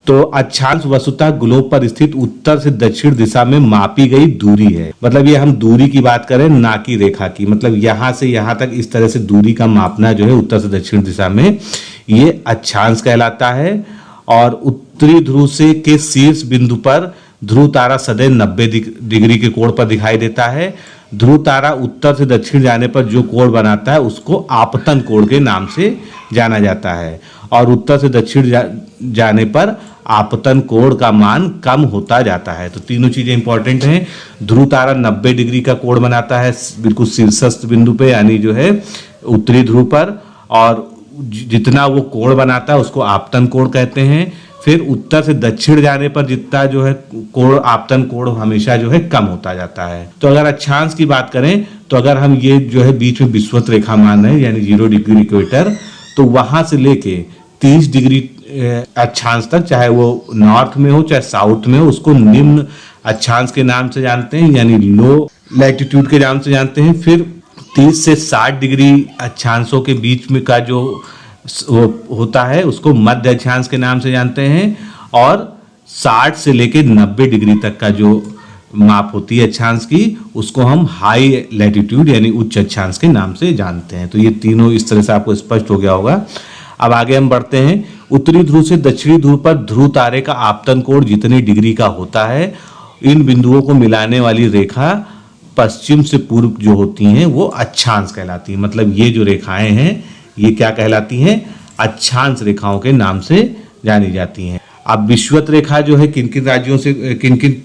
तो अक्षांश वस्तुतः ग्लोब पर स्थित उत्तर से दक्षिण दिशा में मापी गई दूरी है। मतलब ये हम दूरी की बात करें, ना कि रेखा की। मतलब यहां से यहां तक इस तरह से दूरी का मापना जो है उत्तर से दक्षिण दिशा में, ये अक्षांश कहलाता है। और उत्तरी ध्रुव से के शीर्ष बिंदु पर ध्रुव तारा सदैव 90 डिग्री के कोण पर दिखाई देता है। ध्रुव तारा उत्तर से दक्षिण जाने पर जो कोण बनाता है उसको आपतन कोण के नाम से जाना जाता है। और उत्तर से दक्षिण जाने पर आपतन कोण का मान कम होता जाता है। तो तीनों चीजें इंपॉर्टेंट हैं। ध्रुव तारा 90 डिग्री का कोण बनाता है बिल्कुल शीर्षस्थ बिंदु पे, यानी जो है उत्तरी ध्रुव पर, और जितना वो कोण बनाता है उसको आपतन कोण कहते हैं। फिर उत्तर से दक्षिण जाने पर जितना जो है कोण, आपतन कोण हमेशा जो है कम होता जाता है। तो अगर अक्षांश की बात करें तो अगर हम ये जो है बीच में विषुवत रेखा मान रहे हैं यानी 0 डिग्री इक्वेटर, तो वहां से लेके 30 डिग्री अक्षांश तक, चाहे वो नॉर्थ में हो चाहे साउथ में हो, उसको निम्न अक्षांश के नाम से जानते हैं यानी लो लैटिट्यूड के नाम से जानते हैं। फिर 30 से 60 डिग्री अक्षांशों के बीच में का जो होता है उसको मध्य अक्षांश के नाम से जानते हैं। और 60 से लेकर 90 डिग्री तक का जो माप होती है अक्षांश की, उसको हम हाई लैटिट्यूड यानी उच्च अक्षांश के नाम से जानते हैं। तो ये तीनों इस तरह से आपको स्पष्ट हो गया होगा। अब आगे हम बढ़ते हैं। उत्तरी ध्रुव से दक्षिणी ध्रुव पर ध्रुव तारे का आपतन कोण जितनी डिग्री का होता है, इन बिंदुओं को मिलाने वाली रेखा पश्चिम से पूर्व जो होती हैं वो अक्षांश कहलाती है। मतलब ये जो रेखाएं हैं ये क्या कहलाती हैं? अक्षांश रेखाओं के नाम से जानी जाती हैं। अब विषुवत रेखा जो है किन किन राज्यों से, किन किन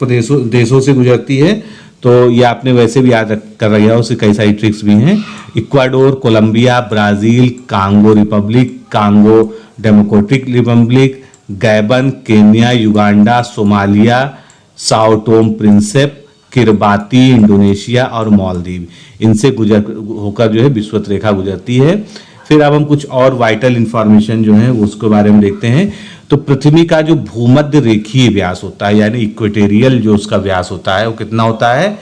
देशों से गुजरती है, तो ये आपने वैसे भी याद कर रखा है, उससे कई सारी ट्रिक्स भी हैं। Ecuador, Colombia, Brazil, Congo Republic, Congo Democratic Republic, Gabon, Kenya, Uganda, Somalia, Sao Tome Principe, Kiribati, Indonesia और मालदीव, इनसे होकर जो है विषुवत रेखा गुजरती है। फिर अब हम कुछ और वाइटल इंफॉर्मेशन जो है उसके बारे में देखते हैं। तो पृथ्वी का जो भूमध्य रेखीय व्यास होता है यानी इक्वेटोरियल जो उसका व्यास होता है वो कितना होता है?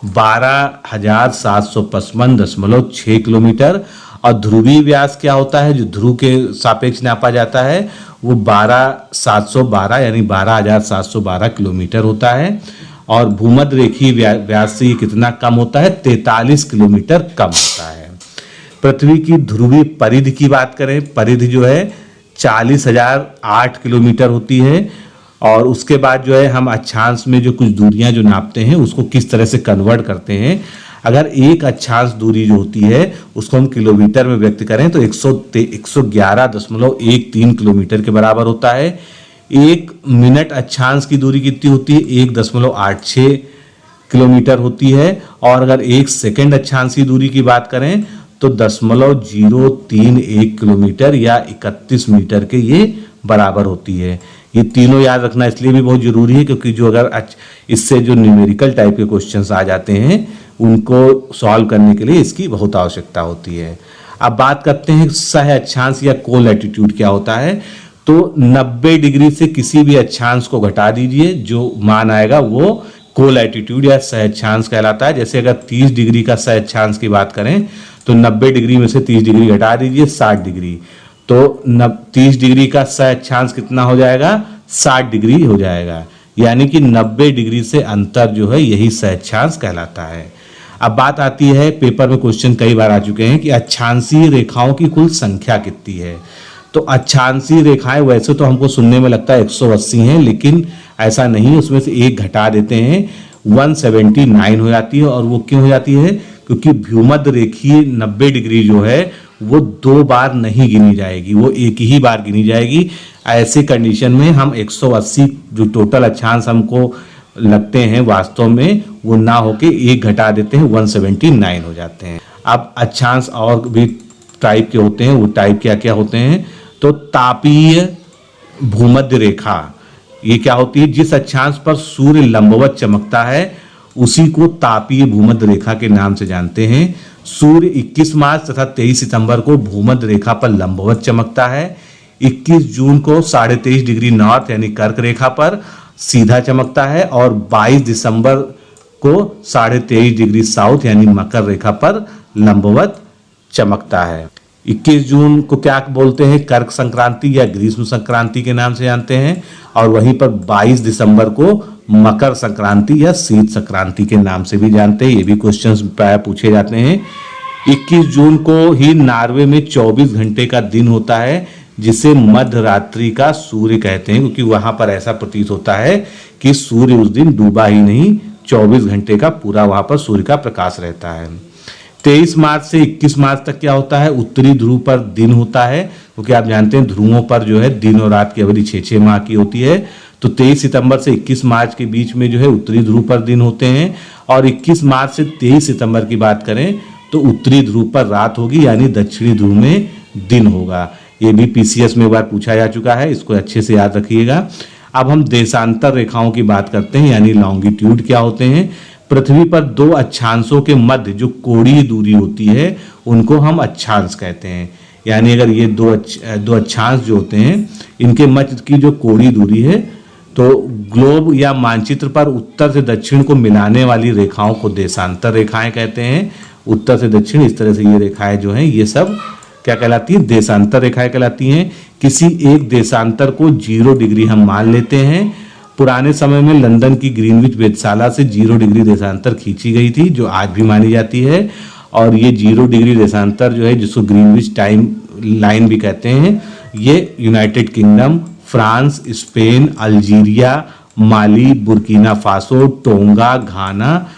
12,755.6 किलोमीटर। और ध्रुवीय व्यास क्या होता है जो ध्रुव के सापेक्ष नापा जाता है, वो 12,712 यानी 12,712 किलोमीटर होता है। और भूमध्य रेखीय व्यास से ये कितना कम होता है? 43 किलोमीटर कम होता है। पृथ्वी की ध्रुवीय परिधि की बात करें, परिधि जो है 40,008 किलोमीटर होती है। और उसके बाद जो है हम अक्षांश में जो कुछ दूरियां जो नापते हैं उसको किस तरह से कन्वर्ट करते हैं। अगर एक अक्षांश दूरी जो होती है उसको हम किलोमीटर में व्यक्त करें तो 111.13 किलोमीटर के बराबर होता है। एक मिनट अक्षांश की दूरी कितनी होती है? 1.86 किलोमीटर होती है। और अगर एक सेकंड अक्षांश की दूरी की बात करें तो 0.031 किलोमीटर या 31 मीटर के ये बराबर होती है। ये तीनों याद रखना इसलिए भी बहुत जरूरी है क्योंकि जो अगर इससे जो न्यूमेरिकल टाइप के क्वेश्चंस आ जाते हैं उनको सॉल्व करने के लिए इसकी बहुत आवश्यकता होती है। अब बात करते हैं सह अक्षांश या को लैटिट्यूड क्या होता है। तो 90 डिग्री से किसी भी अक्षांश को घटा दीजिए, जो मान आएगा वो को लैटिट्यूड या सह अक्षांश कहलाता है। जैसे अगर 30 डिग्री का सह अक्षांश की बात करें तो 90 डिग्री में से 30 डिग्री घटा दीजिए 60 डिग्री, तो 30 डिग्री का सह अक्षांश कितना हो जाएगा? 60 डिग्री हो जाएगा। यानी कि 90 डिग्री से अंतर जो है यही सह अक्षांश कहलाता है। अब बात आती है, पेपर में क्वेश्चन कई बार आ चुके हैं कि अक्षांशीय रेखाओं की कुल संख्या कितनी है। तो अक्षांशीय रेखाएं वैसे तो हमको सुनने में लगता है 180 हैं, लेकिन ऐसा नहीं, उसमें से एक घटा देते हैं 179 हो जाती है। और वो क्यों हो जाती है? क्योंकि भूमध्य रेखीय 90 डिग्री जो है वो 2 बार नहीं गिनी जाएगी, वो एक ही बार गिनी जाएगी। ऐसे कंडीशन में हम 180 जो टोटल अक्षांश हमको लगते हैं वास्तव में वो ना होके एक घटा देते हैं 179 हो जाते हैं। अब अक्षांश और भी टाइप के होते हैं, वो टाइप क्या क्या होते हैं? तो तापीय भूमध्य रेखा ये क्या होती है? जिस अक्षांश पर सूर्य लंबवत चमकता है उसी को तापीय भूमध्य रेखा के नाम से जानते हैं। सूर्य 21 मार्च तथा 23 सितंबर को भूमध्य रेखा पर लंबवत चमकता है। 21 जून को 23.5 डिग्री नॉर्थ यानी कर्क रेखा पर सीधा चमकता है। और 22 दिसंबर को 23.5 डिग्री साउथ यानी मकर रेखा पर लंबवत चमकता है। 21 जून को क्या बोलते हैं, कर्क संक्रांति या ग्रीष्म संक्रांति के नाम से जानते हैं। और वहीं पर 22 दिसंबर को मकर संक्रांति या शीत संक्रांति के नाम से भी जानते हैं। ये भी क्वेश्चंस प्राय पूछे जाते हैं। 21 जून को ही नॉर्वे में 24 घंटे का दिन होता है, जिसे मध्य रात्रि का सूर्य कहते हैं, क्योंकि वहां पर ऐसा प्रतीत होता है कि सूर्य उस दिन डूबा ही नहीं, 24 घंटे का पूरा वहां पर सूर्य का प्रकाश रहता है। 23 मार्च से 21 मार्च तक क्या होता है, उत्तरी ध्रुव पर दिन होता है, क्योंकि आप जानते हैं ध्रुवों पर जो है दिन और रात की अवधि 6-6 माह की होती है। तो 23 सितंबर से 21 मार्च के बीच में जो है उत्तरी ध्रुव पर दिन होते हैं। और 21 मार्च से 23 सितंबर की बात करें तो उत्तरी ध्रुव पर रात होगी, यानी दक्षिणी ध्रुव में दिन होगा। ये भी पीसीएस में एक बार पूछा जा चुका है, इसको अच्छे से याद रखिएगा। अब हम देशांतर रेखाओं की बात करते हैं, यानी लॉन्गिट्यूड क्या होते हैं। पृथ्वी पर दो अक्षांशों के मध्य जो कोणीय दूरी होती है उनको हम अक्षांश कहते हैं। यानी अगर ये दो अक्षांश जो होते हैं इनके मध्य की जो कोणीय दूरी है, तो ग्लोब या मानचित्र पर उत्तर से दक्षिण को मिलाने वाली रेखाओं को देशांतर रेखाएं कहते हैं। उत्तर से दक्षिण इस तरह से ये रेखाएं जो हैं ये सब क्या कहलाती है, देशांतर रेखाएं कहलाती हैं। किसी एक देशांतर को 0 डिग्री हम मान लेते हैं। पुराने समय में लंदन की ग्रीनविच वेधशाला से 0 डिग्री देशांतर खींची गई थी, जो आज भी मानी जाती है। और ये 0 डिग्री देशांतर जो है, जिसको ग्रीनविच टाइम लाइन भी कहते हैं, ये United Kingdom, France, Spain, Algeria, Mali, Burkina Faso, Tonga, Ghana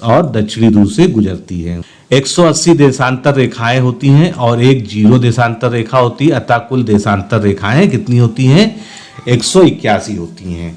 और दक्षिणी ध्रुव से गुजरती है। 180 देशांतर रेखाएं होती हैं और एक 0 देशांतर रेखा होती है। अतः कुल देशांतर रेखाएं कितनी होती हैं, 181 होती हैं।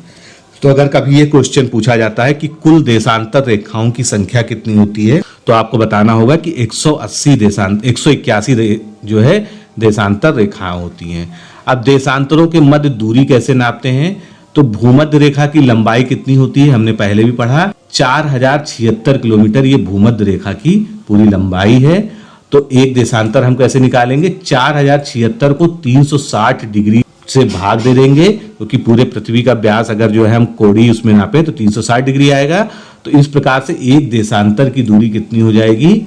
तो अगर कभी ये क्वेश्चन पूछा जाता है कि कुल देशांतर रेखाओं की संख्या कितनी होती है, तो आपको बताना होगा कि 181 जो है देशांतर रेखाएं होती हैं। अब देशांतरों के मध्य दूरी कैसे नापते हैं, तो भूमध्य रेखा की लंबाई कितनी होती है, हमने पहले भी पढ़ा, 4076 किलोमीटर ये भूमध्य रेखा की पूरी लंबाई है। तो एक देशांतर हम कैसे निकालेंगे, 4076 को 360 डिग्री से भाग दे देंगे, क्योंकि पूरे पृथ्वी का व्यास अगर जो है हम कोणीय उसमें नापे तो 360 डिग्री आएगा। तो इस प्रकार से एक देशांतर की दूरी कितनी हो जाएगी,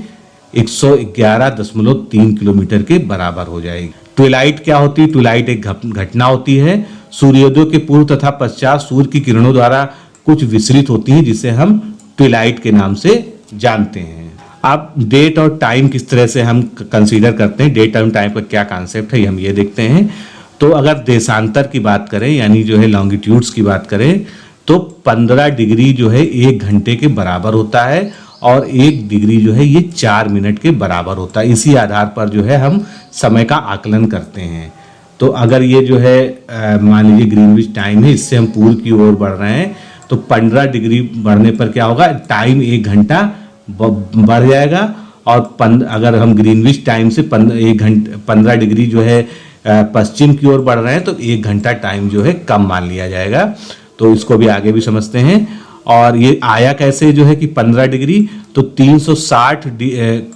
111.3 किलोमीटर के बराबर हो जाएगी। ट्विलाइट क्या होती है, ट्विलाइट एक घटना होती है, सूर्योदय के पूर्व तथा पश्चात सूर्य की किरणों द्वारा कुछ विसरित होती है, जिसे हम ट्विलाइट के नाम से जानते हैं। अब डेट और टाइम किस तरह से हम कंसीडर करते हैं, डेट और टाइम का क्या कॉन्सेप्ट है, हम ये देखते हैं। तो अगर देशांतर की बात करें, यानी जो है लॉन्गिट्यूड्स की बात करें, तो 15 डिग्री जो है 1 घंटे के बराबर होता है और 1 डिग्री जो है ये 4 मिनट के बराबर होता है। इसी आधार पर जो है हम समय का आकलन करते हैं। तो अगर ये जो है मान लीजिए ग्रीनविच टाइम है, इससे हम पूर्व की ओर बढ़ रहे हैं, तो 15 डिग्री बढ़ने पर क्या होगा, टाइम 1 घंटा बढ़ जाएगा। और अगर हम ग्रीनविच टाइम से 15 डिग्री जो है पश्चिम की ओर बढ़ रहे हैं, तो 1 घंटा टाइम जो है कम मान लिया जाएगा। तो इसको भी आगे भी समझते हैं। और ये आया कैसे जो है कि 15 डिग्री, तो 360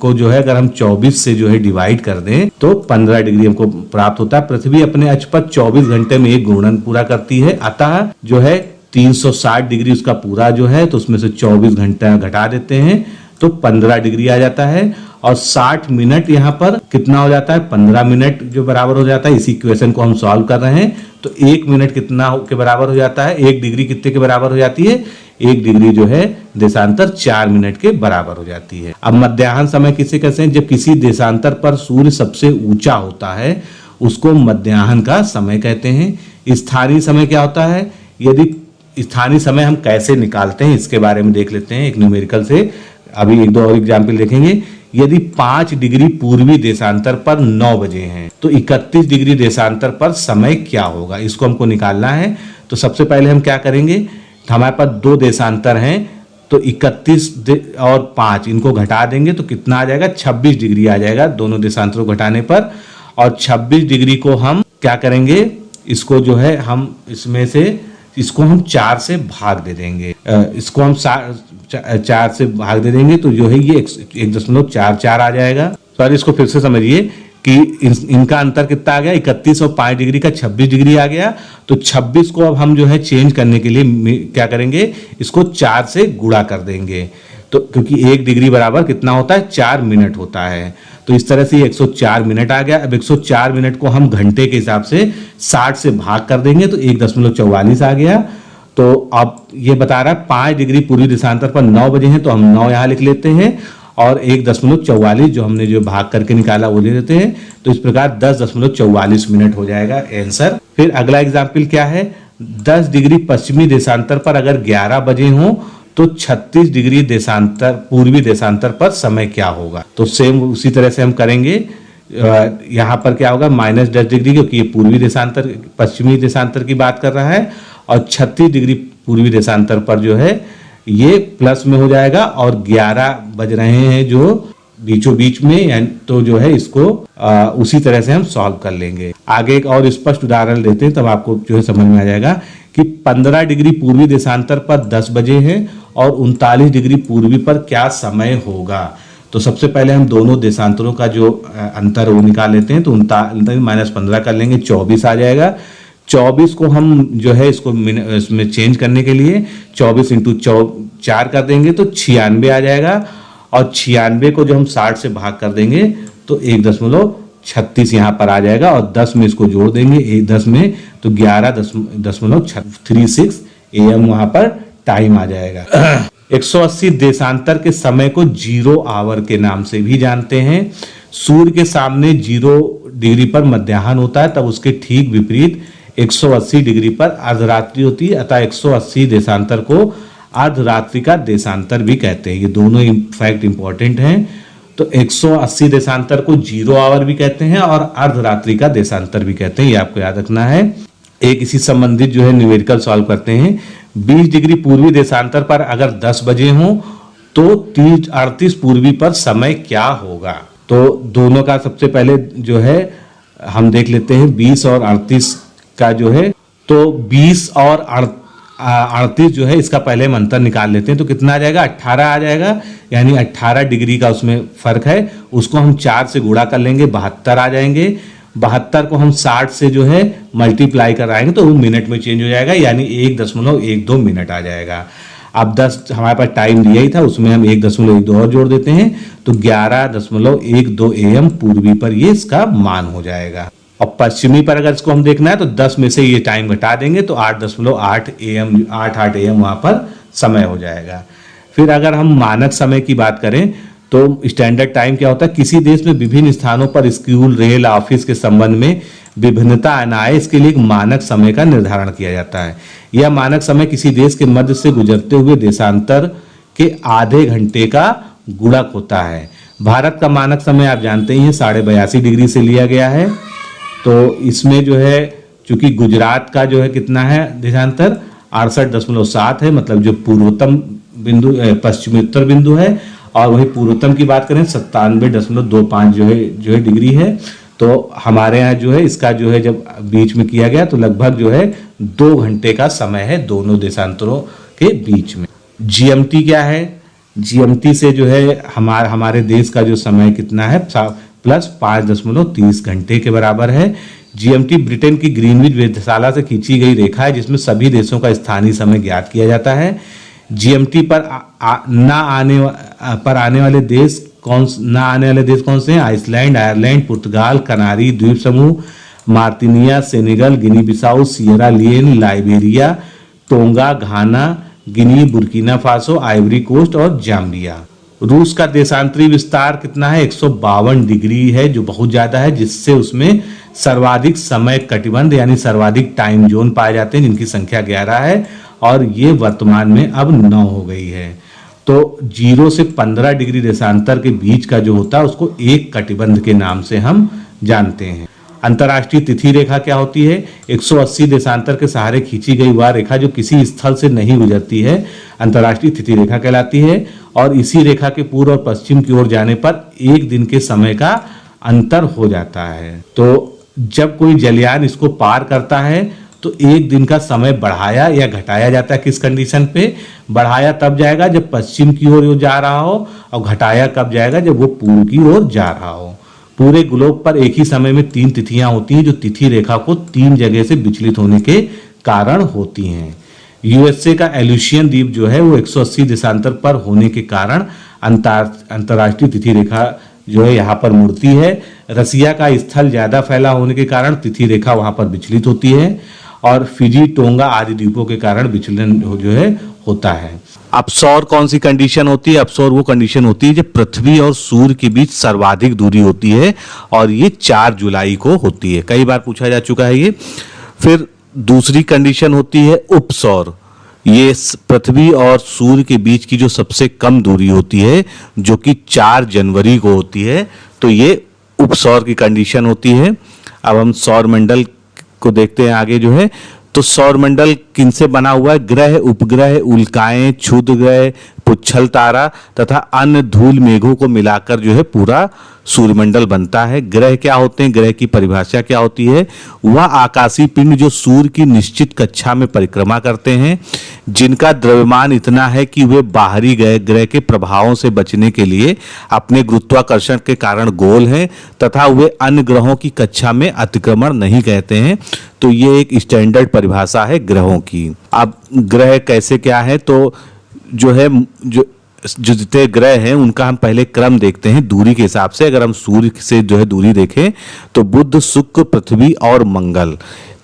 को जो है अगर हम 24 से जो है डिवाइड कर दें तो 15 डिग्री हमको प्राप्त होता है। पृथ्वी अपने अक्ष पर 24 घंटे में एक घूर्णन पूरा करती है, अतः जो है 360 डिग्री उसका पूरा जो है, तो उसमें से 24 घंटा घटा देते हैं तो 15 डिग्री आ जाता है। और 60 मिनट यहाँ पर कितना हो जाता है, 15 मिनट जो बराबर हो जाता है। इसी इक्वेशन को हम सॉल्व कर रहे हैं, तो 1 मिनट कितना के बराबर हो जाता है, 1 डिग्री कितने के बराबर हो जाती है, 1 डिग्री जो है देशांतर 4 मिनट के बराबर हो जाती है। अब मध्याह्न समय किसे कहते हैं, जब किसी देशांतर पर सूर्य सबसे ऊंचा होता है उसको मध्याह्न का समय कहते हैं। स्थानीय समय क्या होता है, यदि स्थानीय समय हम कैसे निकालते हैं इसके बारे में देख लेते हैं एक न्यूमेरिकल से। अभी 1-2 और एग्जाम्पल देखेंगे। यदि 5 डिग्री पूर्वी देशांतर पर 9 बजे हैं, तो 31 डिग्री देशांतर पर समय क्या होगा, इसको हमको निकालना है। तो सबसे पहले हम क्या करेंगे, हमारे पास 2 देशांतर हैं, तो 31 और 5 इनको घटा देंगे तो कितना आ जाएगा, 26 डिग्री आ जाएगा दोनों देशांतरों को घटाने पर। और 26 डिग्री को हम क्या करेंगे, इसको जो है हम इसमें से इसको हम 4 से भाग दे देंगे, इसको हम 4 से भाग दे देंगे तो जो है ये 1.44 आ जाएगा। सॉरी, इसको फिर से समझिए कि इनका अंतर कितना आ गया, 31 और 5 डिग्री का 26 डिग्री आ गया। तो 26 को अब हम जो है चेंज करने के लिए क्या करेंगे, इसको 4 से गुणा कर देंगे। तो क्योंकि 1 डिग्री बराबर कितना होता है, 4 मिनट होता है। तो इस तरह से ये 104 मिनट आ गया। अब 104 मिनट को हम घंटे के हिसाब से 60 से भाग कर देंगे तो 1.44 आ गया। तो अब ये बता रहा है 5 डिग्री पूर्वी देशांतर पर 9 बजे हैं, तो हम 9 यहाँ लिख लेते हैं और 1.44 जो हमने जो भाग करके निकाला वो ले लेते हैं। तो इस प्रकार 10.44 मिनट हो जाएगा आंसर। फिर अगला एग्जाम्पल क्या है, 10 डिग्री पश्चिमी देशांतर पर अगर 11 बजे हो तो 36 डिग्री देशांतर पूर्वी देशांतर पर समय क्या होगा। तो सेम उसी तरह से हम करेंगे। यहाँ पर क्या होगा, -10 डिग्री, क्योंकि ये पूर्वी देशांतर पश्चिमी देशांतर की बात कर रहा है, और 36 डिग्री पूर्वी देशांतर पर जो है ये प्लस में हो जाएगा, और 11 बज रहे हैं जो बीचों बीच में, तो जो है इसको उसी तरह से हम सॉल्व कर लेंगे। आगे एक और स्पष्ट उदाहरण लेते हैं, तब आपको जो है समझ में आ जाएगा कि 15 डिग्री पूर्वी देशांतर पर 10 बजे है और 39 डिग्री पूर्वी पर क्या समय होगा। तो सबसे पहले हम दोनों देशांतरों का जो अंतर वो निकाल लेते हैं। तो 39 - 15 कर लेंगे, 24 आ जाएगा। 24 को हम जो है इसमें चेंज करने के लिए 24 × 4 कर देंगे तो 96 आ जाएगा, और 96 को जो हम 60 से भाग कर देंगे तो 1.36 यहाँ पर आ जाएगा, और 10 में इसको जोड़ देंगे 10 में तो 11.36 AM वहां पर टाइम आ जाएगा। 180 देशांतर के समय को 0 आवर के नाम से भी जानते हैं। सूर्य के सामने 0 डिग्री पर मध्याह्न होता है, तब उसके ठीक विपरीत 180 डिग्री पर अर्धरात्रि होती है, अतः 180 देशांतर को अर्धरात्रि का देशांतर भी कहते हैं। ये दोनों फैक्ट इंपॉर्टेंट हैं। तो 180 देशांतर को 0 आवर भी कहते हैं और अर्धरात्रि का देशांतर भी कहते हैं, ये आपको याद रखना है। एक इसी संबंधित जो है न्यूमेरिकल सॉल्व करते हैं। 20 डिग्री पूर्वी देशांतर पर अगर 10 बजे हो तो 38 पूर्वी पर समय क्या होगा। तो दोनों का सबसे पहले जो है हम देख लेते हैं 20 और 38 का जो है। तो 20 और 38 जो है इसका पहले हम अंतर निकाल लेते हैं। तो कितना आ जाएगा, 18 आ जाएगा, यानी 18 डिग्री का उसमें फर्क है। उसको हम 4 से गुणा कर लेंगे, 72 आ जाएंगे। 72 को हम 60 से जो है मल्टीप्लाई कराएंगे तो वो मिनट में चेंज हो जाएगा, यानी 1.12 मिनट आ जाएगा। अब 10 हमारे पास टाइम दिया ही था, उसमें हम 1.12 और जोड़ देते हैं तो 11.12 AM पूर्वी पर ये इसका मान हो जाएगा। और पश्चिमी पर अगर इसको हम देखना है तो 10 में से ये टाइम घटा देंगे तो 8.8 AM वहां पर समय हो जाएगा। फिर अगर हम मानक समय की बात करें तो स्टैंडर्ड टाइम क्या होता है, किसी देश में विभिन्न स्थानों पर स्कूल, रेल, ऑफिस के संबंध में विभिन्नता आना है, इसके लिए एक मानक समय का निर्धारण किया जाता है। यह मानक समय किसी देश के मध्य से गुजरते हुए देशांतर के आधे घंटे का गुणक होता है। भारत का मानक समय आप जानते ही हैं 82.5 डिग्री से लिया गया है। तो इसमें जो है चूंकि गुजरात का जो है कितना है देशांतर 68.7 है, मतलब जो पूर्वोत्तम बिंदु पश्चिमोत्तर बिंदु है, और वही पूर्वोत्तम की बात करें 97.25 जो है डिग्री है। तो हमारे यहाँ जो है इसका जो है जब बीच में किया गया तो लगभग जो है 2 घंटे का समय है दोनों देशांतरों के बीच में। GMT क्या है, GMT से जो है हमारे देश का जो समय कितना है प्लस 5.30 घंटे के बराबर है। GMT ब्रिटेन की ग्रीनविच वेधशाला से खींची गई रेखा है जिसमें सभी देशों का स्थानीय समय ज्ञात किया जाता है। GMT पर आने वाले देश कौन से हैं, आइसलैंड, आयरलैंड, पुर्तगाल, कनारी द्वीप समूह, मार्टिनिया, Senegal, Guinea Bissau, Sierra Leone, Liberia, Tonga, Ghana, Guinea, Burkina Faso, Ivory Coast और जाम्बिया। रूस का देशांतरी विस्तार कितना है, 152 डिग्री है, जो बहुत ज्यादा है, जिससे उसमें सर्वाधिक समय कटिबंध यानी सर्वाधिक टाइम जोन पाए जाते हैं जिनकी संख्या 11 है, और ये वर्तमान में अब 9 हो गई है। तो 0 से 15 डिग्री देशांतर के बीच का जो होता है उसको एक कटिबंध के नाम से हम जानते हैं। अंतर्राष्ट्रीय तिथि रेखा क्या होती है, 180 देशांतर के सहारे खींची गई वह रेखा जो किसी स्थल से नहीं गुजरती है अंतर्राष्ट्रीय तिथि रेखा कहलाती है, और इसी रेखा के पूर्व और पश्चिम की ओर जाने पर एक दिन के समय का अंतर हो जाता है। तो जब कोई जलयान इसको पार करता है तो एक दिन का समय बढ़ाया या घटाया जाता है। किस कंडीशन पे बढ़ाया तब जाएगा जब पश्चिम की ओर जा रहा हो, और घटाया कब जाएगा जब वो पूर्व की ओर जा रहा हो। पूरे ग्लोब पर एक ही समय में 3 तिथियां होती हैं जो तिथि रेखा को 3 जगह से विचलित होने के कारण होती हैं। यूएसए का एल्यूशियन द्वीप जो है वो 180 देशांतर पर होने के कारण अंतर्राष्ट्रीय तिथि रेखा जो है यहाँ पर मुड़ती है। रसिया का स्थल ज्यादा फैला होने के कारण तिथि रेखा वहां पर विचलित होती है और फिजी, टोंगा आदि द्वीपों के कारण विचलन जो है होता है। अपसौर कौन सी कंडीशन होती है? अपसौर वो कंडीशन होती है जब पृथ्वी और सूर्य के बीच सर्वाधिक दूरी होती है और ये 4 जुलाई को होती है। कई बार पूछा जा चुका है ये। फिर दूसरी कंडीशन होती है उपसौर। ये पृथ्वी और सूर्य के बीच की जो सबसे कम दूरी होती है जो कि 4 जनवरी को होती है, तो ये उपसौर की कंडीशन होती है। अब हम सौर मंडल को देखते हैं आगे जो है। तो सौर मंडल किनसे बना हुआ है? ग्रह, उपग्रह, उल्काएं, क्षुद्र ग्रह, पुच्छल तारा तथा अन्य धूल मेघों को मिलाकर जो है पूरा सूर्यमंडल बनता है। ग्रह क्या होते हैं? ग्रह की परिभाषा क्या होती है? वह आकाशीय पिंड जो सूर्य की निश्चित कक्षा में परिक्रमा करते हैं, जिनका द्रव्यमान इतना है कि वे बाहरी ग्रह के प्रभावों से बचने के लिए अपने गुरुत्वाकर्षण के कारण गोल हैं तथा वे अन्य ग्रहों की कक्षा में अतिक्रमण नहीं कहते हैं। तो ये एक स्टैंडर्ड परिभाषा है ग्रहों की। अब ग्रह कैसे क्या है? तो जो है जो जितने ग्रह हैं उनका हम पहले क्रम देखते हैं दूरी के हिसाब से। अगर हम सूर्य से जो है दूरी देखें तो बुध, शुक्र, पृथ्वी और मंगल,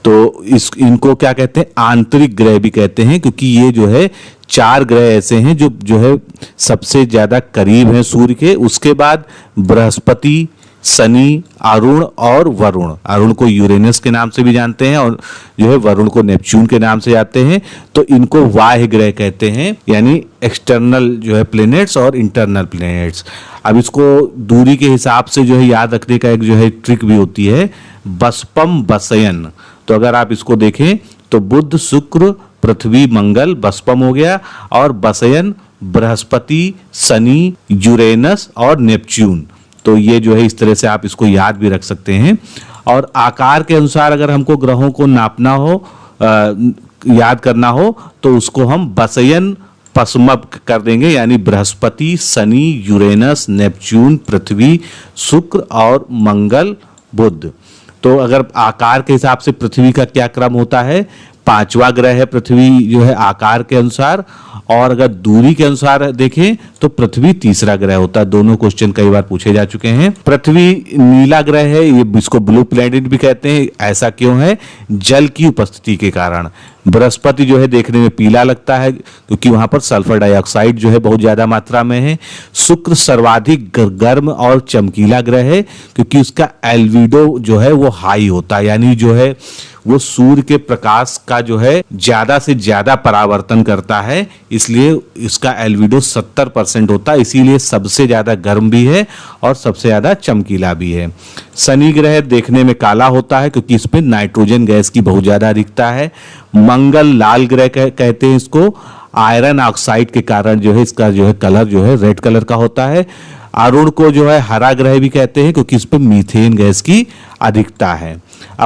तो इनको क्या कहते हैं? आंतरिक ग्रह भी कहते हैं, क्योंकि ये जो है 4 ग्रह ऐसे हैं जो है सबसे ज्यादा करीब हैं सूर्य के। उसके बाद बृहस्पति, शनि, अरुण और वरुण। अरुण को यूरेनस के नाम से भी जानते हैं और जो है वरुण को नेपच्यून के नाम से जानते हैं। तो इनको बाह्य ग्रह कहते हैं, यानी एक्सटर्नल जो है प्लैनेट्स और इंटरनल प्लैनेट्स। अब इसको दूरी के हिसाब से जो है याद रखने का एक जो है ट्रिक भी होती है, बसपम बसयन। तो अगर आप इसको देखें तो बुध, शुक्र, पृथ्वी, मंगल बसपम हो गया, और बसयन बृहस्पति, शनि, यूरेनस और नेपच्यून। तो ये जो है इस तरह से आप इसको याद भी रख सकते हैं। और आकार के अनुसार अगर हमको ग्रहों को नापना हो, याद करना हो, तो उसको हम बसयन पसमब कर देंगे, यानी बृहस्पति, शनि, यूरेनस, नेपच्यून, पृथ्वी, शुक्र और मंगल, बुध। तो अगर आकार के हिसाब से पृथ्वी का क्या क्रम होता है? 5वां ग्रह है पृथ्वी जो है आकार के अनुसार, और अगर दूरी के अनुसार देखें तो पृथ्वी 3रा ग्रह होता है। दोनों क्वेश्चन कई बार पूछे जा चुके हैं। पृथ्वी नीला ग्रह है, ये इसको ब्लू प्लैनेट भी कहते हैं। ऐसा क्यों है? जल की उपस्थिति के कारण। बृहस्पति जो है देखने में पीला लगता है क्योंकि वहां पर सल्फर डाइऑक्साइड जो है बहुत ज्यादा मात्रा में है। शुक्र सर्वाधिक गर्म और चमकीला ग्रह है क्योंकि उसका एल्विडो जो है वो हाई होता है, यानी जो है वो सूर्य के प्रकाश का जो है ज्यादा से ज्यादा परावर्तन करता है, इसलिए इसका एल्विडो 70% होता है, इसीलिए सबसे ज्यादा गर्म भी है और सबसे ज्यादा चमकीला भी है। शनि ग्रह देखने में काला होता है क्योंकि इसमें नाइट्रोजन गैस की बहुत ज्यादा अधिकता है। मंगल लाल ग्रह कहते हैं इसको, आयरन ऑक्साइड के कारण जो है इसका जो है कलर जो है रेड कलर का होता है। अरुण को जो है हरा ग्रह भी कहते हैं क्योंकि इस पर मीथेन गैस की अधिकता है। अब